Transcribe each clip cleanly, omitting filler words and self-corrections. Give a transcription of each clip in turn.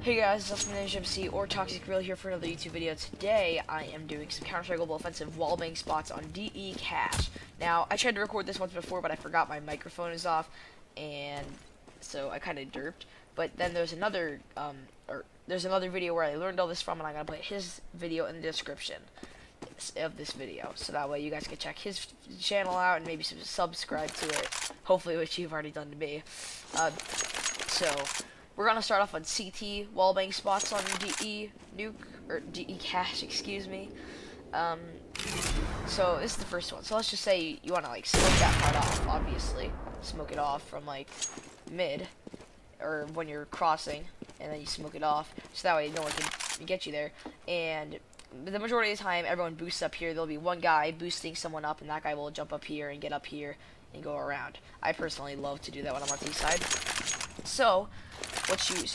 Hey guys, it's MC or Toxic Real here for another YouTube video. Today I am doing some Counter-Strike Global Offensive Wallbang spots on DE Cache. Now, I tried to record this once before, but I forgot my microphone is off, and so I kind of derped. But then there's another video where I learned all this from, and I'm gonna put his video in the description of this video, so that way you guys can check his channel out and maybe subscribe to it. Hopefully, which you've already done to me. We're gonna start off on CT wallbang spots on DE nuke or DE cache, excuse me. So this is the first one. So let's just say you want to like smoke that part off. Obviously, smoke it off from like mid or when you're crossing, and then you smoke it off, so that way no one can get you there. And the majority of the time, everyone boosts up here. There'll be one guy boosting someone up, and that guy will jump up here and get up here and go around. I personally love to do that when I'm on the side. So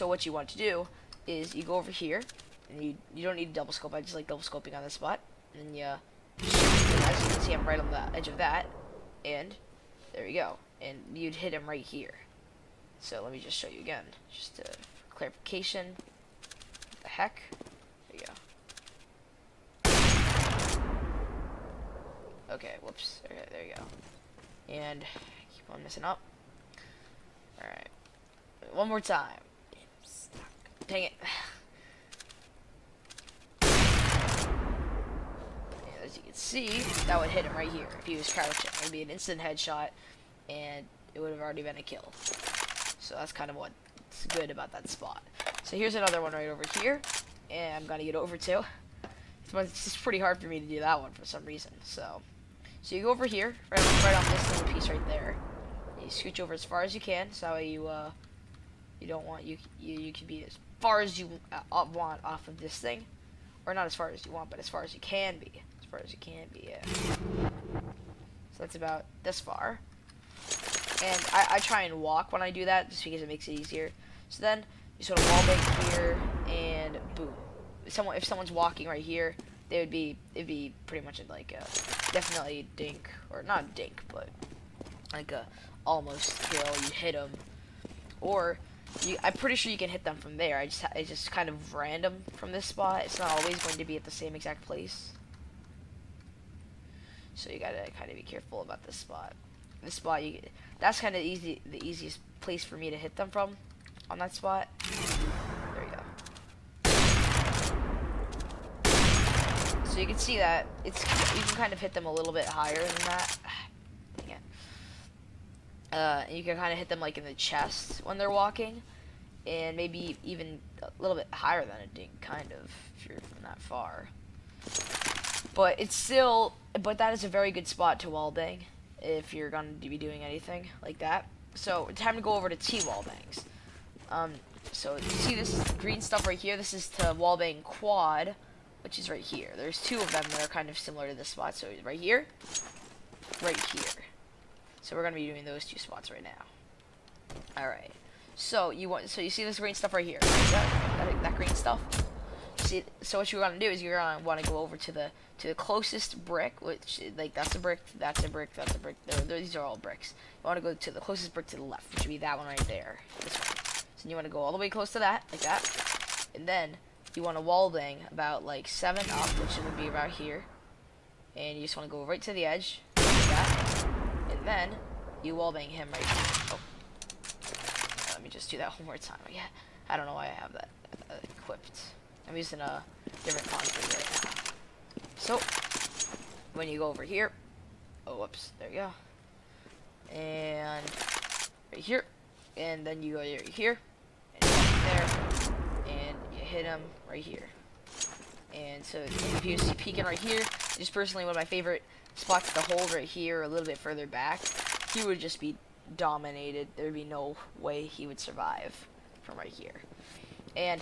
what you want to do is you go over here, and you don't need to double scope. I just like double scoping on this spot, and you as you can see, I'm right on the edge of that, and there you go. And you'd hit him right here. So let me just show you again, just for clarification. What the heck? There you go. Okay, whoops. Okay, there you go. And keep on messing up. All right. One more time. Dang it. And as you can see, that would hit him right here. If he was crouching, it would be an instant headshot, and it would have already been a kill. So that's kind of what's good about that spot. So here's another one right over here, and I'm gonna get over to. It's just pretty hard for me to do that one for some reason. So you go over here, right on this little piece right there. You scooch over as far as you can, so that way you don't want you can be as far as you want off of this thing, or not as far as you want, but as far as you can be. As far as you can be, yeah. So that's about this far. And I try and walk when I do that, just because it makes it easier. So then you sort of wallbang here, and boom. If someone's walking right here, it'd be pretty much like definitely a dink, or not a dink, but like a almost kill. You hit them, or I'm pretty sure you can hit them from there. It's just kind of random from this spot. It's not always going to be at the same exact place. So you gotta kind of be careful about this spot. This spot, that's kind of the easiest place for me to hit them from, on that spot. There you go. So you can see that you can kind of hit them a little bit higher than that. Dang it. And you can kind of hit them like in the chest when they're walking, and maybe even a little bit higher than a dink, kind of, if you're from that far. But that is a very good spot to wallbang if you're going to be doing anything like that. So it's time to go over to T wallbangs. So you see this green stuff right here? This is to wallbang quad, which is right here. There's two of them that are kind of similar to this spot. So right here, right here. So we're gonna be doing those two spots right now. All right. So you see this green stuff right here? Right? That green stuff. See, so what you're gonna do is you're gonna want to go over to the closest brick, which like that's a brick, that's a brick, that's a brick. These are all bricks. You want to go to the closest brick to the left, which would be that one right there. This one. So you want to go all the way close to that, like that, and then you want to wallbang about like 7 up, which would be about here, and you just want to go right to the edge, like that, and then you wallbang him right here. Oh, let me just do that one more time. Yeah, I don't know why I have that equipped. I'm using a different config right now. So when you go over here, oh whoops, there you go, and right here, and then you go right here, and there, and you hit him right here. And so if you see peeking right here, just personally one of my favorite spots to hold right here, a little bit further back, he would just be dominated. There would be no way he would survive from right here. And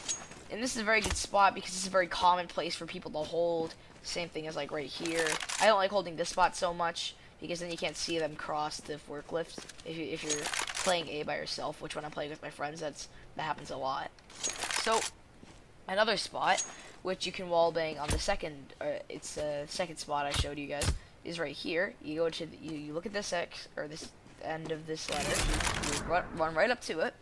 this is a very good spot because it's a very common place for people to hold. Same thing as like right here. I don't like holding this spot so much because then you can't see them cross the forklift if you're playing A by yourself, which when I'm playing with my friends, that happens a lot. So another spot which you can wallbang on the second, it's the second spot I showed you guys, is right here. You go to you look at this X, or this end of this letter, you run right up to it,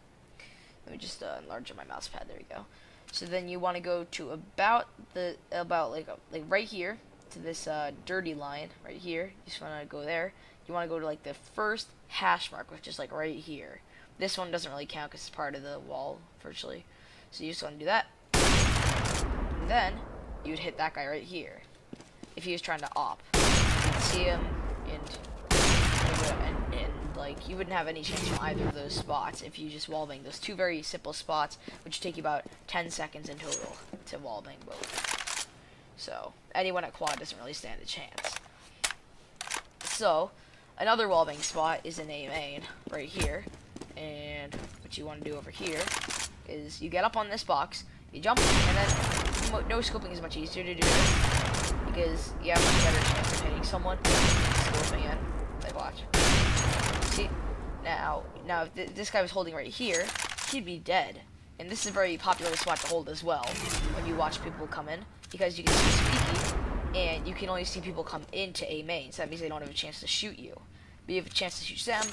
Let me just enlarge my mouse pad. There we go. So then you want to go to about like right here to this dirty line right here. You just want to go there. You want to go to like the first hash mark, which is like right here. This one doesn't really count because it's part of the wall virtually. So you just want to do that. And then you'd hit that guy right here. If he was trying to op, you'd see him and like you wouldn't have any chance from either of those spots if you just wallbang those two very simple spots, which take you about 10 seconds in total to wallbang both. So anyone at quad doesn't really stand a chance. So another wallbang spot is in A main right here, and what you want to do over here is you get up on this box, you jump, and then no scoping is much easier to do because you have a much better chance of hitting someone scoping in. Like watch. See, now if this guy was holding right here, he'd be dead. And this is a very popular spot to hold as well when you watch people come in, because you can see squeaky, and you can only see people come into A main, so that means they don't have a chance to shoot you. But you have a chance to shoot them,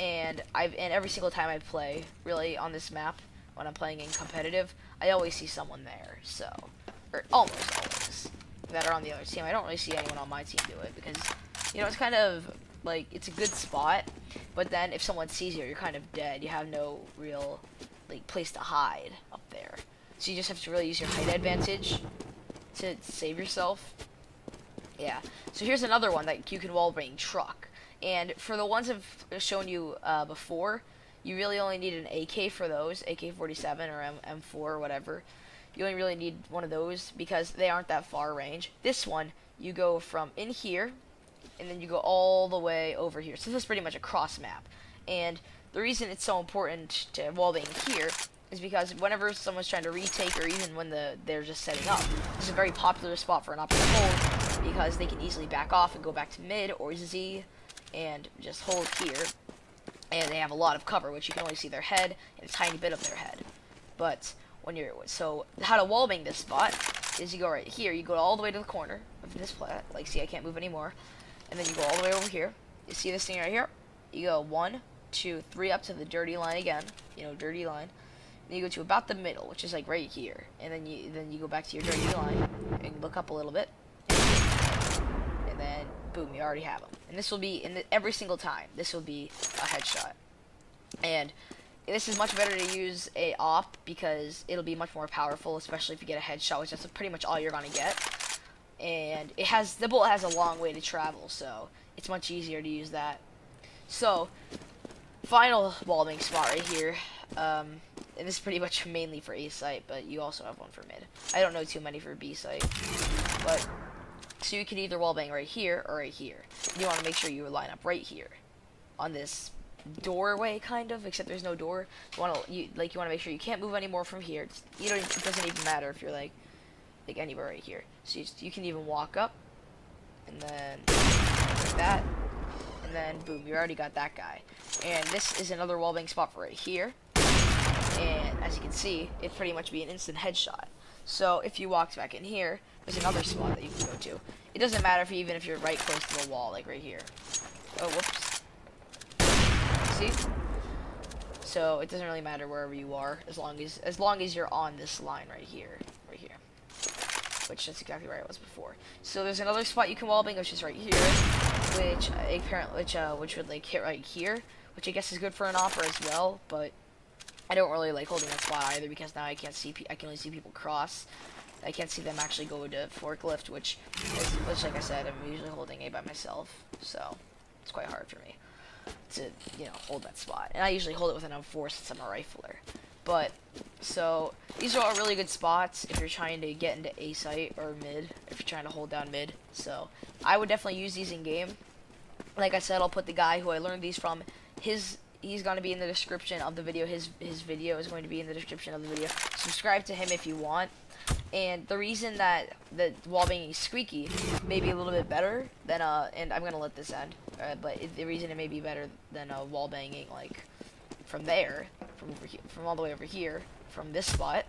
and every single time I play, really, on this map, when I'm playing in competitive, I always see someone there, so, or almost always, that are on the other team. I don't really see anyone on my team do it, because, you know, it's kind of, like, it's a good spot, but then if someone sees you, you're kind of dead. You have no real, like, place to hide up there. So you just have to really use your height advantage to save yourself. Yeah. So here's another one that you can wallbang truck. And for the ones I've shown you before, you really only need an AK for those, AK-47 or M4 or whatever. You only really need one of those because they aren't that far range. This one, you go from in here, and then you go all the way over here. So this is pretty much a cross map. And the reason it's so important to wallbang here is because whenever someone's trying to retake, or even when they're just setting up, this is a very popular spot for an op to hold because they can easily back off and go back to mid or Z and just hold here. And they have a lot of cover, which you can only see their head and a tiny bit of their head. But when you're so how to wallbang this spot is you go right here, you go all the way to the corner of this plat. Like, see, I can't move anymore. And then you go all the way over here. You see this thing right here? You go 1, 2, 3 up to the dirty line again. You know, dirty line. Then you go to about the middle, which is like right here. And then you go back to your dirty line and look up a little bit. And then boom, you already have them. And this will be every single time. This will be a headshot. And this is much better to use a op because it'll be much more powerful, especially if you get a headshot, which that's pretty much all you're gonna get. And the bullet has a long way to travel, so it's much easier to use that. So, final wallbang spot right here. And this is pretty much mainly for A site, but you also have one for mid. I don't know too many for B site, but so you can either wallbang right here or right here. You want to make sure you line up right here on this doorway, kind of, except there's no door. You want to make sure you can't move anymore from here. It doesn't even matter if you're like anywhere right here. So you can even walk up, and then like that, and then boom, you already got that guy. And this is another wallbang spot for right here. And as you can see, it'd pretty much be an instant headshot. So if you walked back in here, there's another spot that you can go to. It doesn't matter even if you're right close to the wall, like right here. Oh, whoops. See? So it doesn't really matter wherever you are, as long as you're on this line right here. Which that's exactly where I was before. So there's another spot you can wallbang, which is right here, which would like hit right here, which I guess is good for an offer as well, but I don't really like holding that spot either because now I can only see people cross. I can't see them actually go to forklift, which like I said, I'm usually holding A by myself, so it's quite hard for me to, you know, hold that spot. And I usually hold it with an M4 since I'm a rifler. But, so, these are all really good spots if you're trying to get into A site or mid, if you're trying to hold down mid. So, I would definitely use these in game. Like I said, I'll put the guy who I learned these from, he's going to be in the description of the video. His video is going to be in the description of the video. Subscribe to him if you want. And the reason that the wallbanging squeaky may be a little bit better than, and I'm going to let this end, but the reason it may be better than wallbanging, like, from there, from all the way over here, from this spot,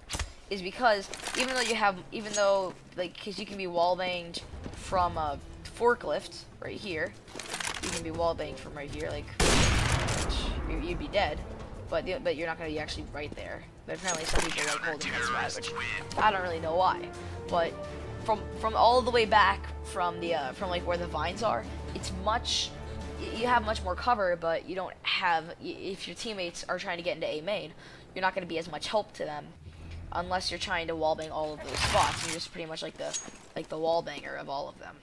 is because even though because you can be wallbanged from a forklift right here, you can be wallbanged from right here, like, you'd be dead, but you're not gonna be actually right there. But apparently some people like holding that spot, which I don't really know why. But from all the way back from the from like where the vines are, it's much. You have much more cover, but you don't have. If your teammates are trying to get into A main, you're not going to be as much help to them, unless you're trying to wallbang all of those spots. You're just pretty much like the wallbanger of all of them,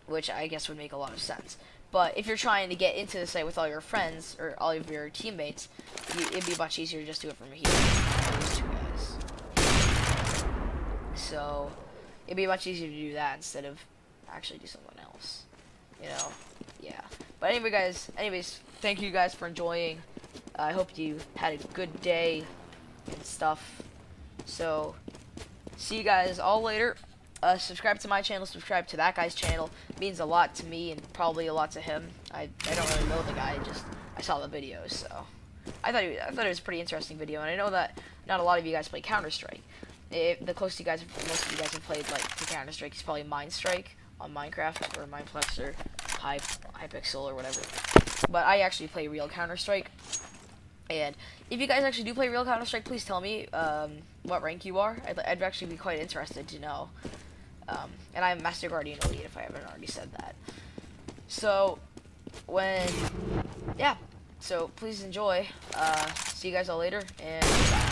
which I guess would make a lot of sense. But if you're trying to get into the site with all your friends or all of your teammates, it'd be much easier to just do it from here. Those two guys. So it'd be much easier to do that instead of actually do something else. You know. Yeah, but anyways, thank you guys for enjoying. I hope you had a good day and stuff. So, see you guys all later. Subscribe to my channel, subscribe to that guy's channel. It means a lot to me and probably a lot to him. I don't really know the guy, I saw the videos, so I thought it was a pretty interesting video. And I know that not a lot of you guys play Counter-Strike. The closest most of you guys have played like to Counter-Strike is probably Minestrike on Minecraft or Mineplex or Hypixel or whatever. But I actually play real Counter-Strike. And if you guys actually do play real Counter-Strike, please tell me what rank you are. I'd actually be quite interested to know. And I'm Master Guardian Elite if I haven't already said that. So, yeah. So please enjoy. See you guys all later, and bye.